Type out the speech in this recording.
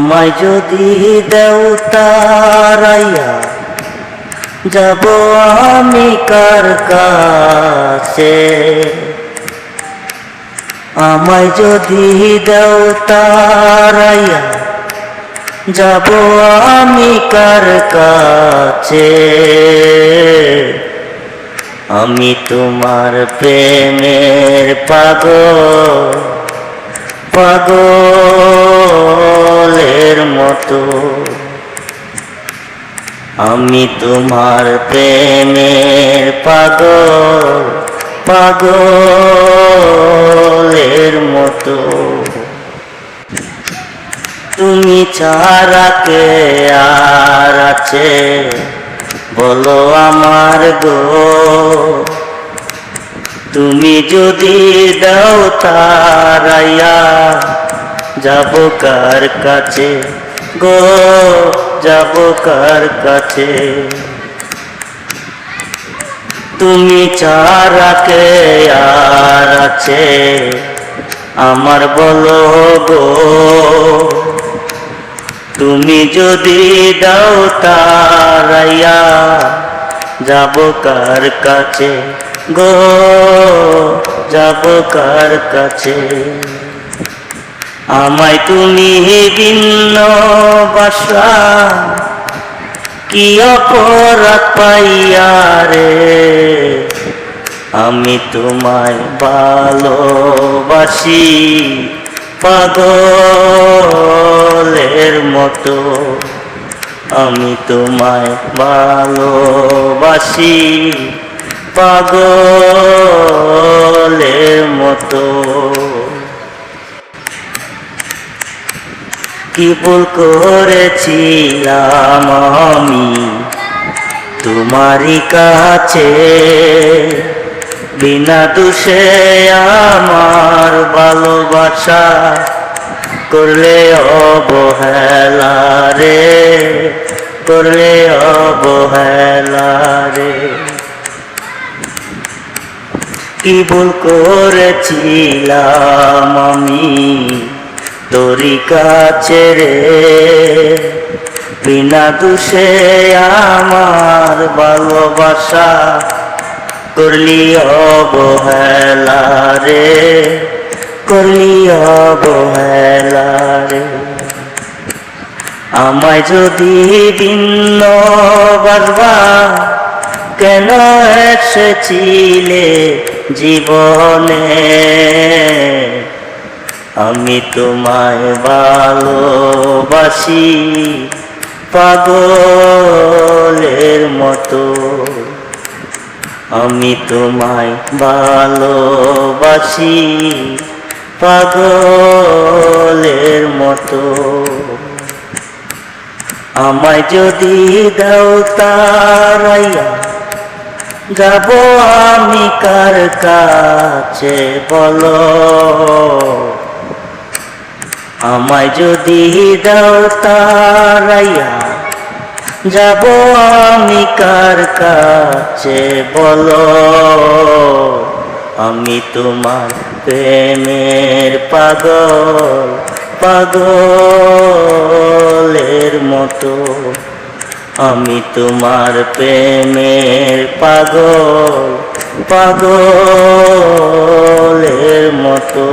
আমায় যদি দেও তারাইয়া যাব আমি কার কাছে। আমায় যদি দেও তারাইয়া যাব আমি কার কাছে। আমি তোমার প্রেমের পাগল, পাগলের মতো। আমি তোমার প্রেমের পাগল, পাগলের মতো। তুমি ছাড়া কে আর আছে বলো আমার গো। তুমি যদি দাও তারাইয়া যাব কার কাছে গো, যাব কার কাছে। তুমি ছাড়া কে আর আছে আমার বলো গো। তুমি যদি দাও তারাইয়া যাব কার কাছে গো, যাব কার কাছে। আমায় তুমি ভিন্ন বাসা কি অপরাধ পাইয়া রে। আমি তোমায় ভালোবাসি পাগলের মতো। আমি তোমায় ভালোবাসি পাগলের মতো। কি ভুল করেছিলাম আমি তোমারই কাছে। বিনা দোষে আমার ভালোবাসা করলে অবহেলা রে, করলে অবহেলা রে। কি ভুল করেছিলাম আমি তোরই কাছে রে। বিনা দোষে আমার ভালোবাসা করলি অবহেলা রে, করলি অবহেলা রে। আমায় যদি ভিন্ন বাসবা কেন এসেছিলে জীবনে। আমি তোমায় ভালোবাসি পাগলের মতো। আমি তোমায় ভালোবাসি পাগলের মতো। আমায় যদি দাও তারাইয়া যাব আমি কার কাছে বলো। আমায় যদি দাও তারাইয়া যাব আমি কার কাছে বলো। আমি তোমার প্রেমের পাগল, পাগলের মতো। আমি তোমার প্রেমের পাগল, পাগলের মতো।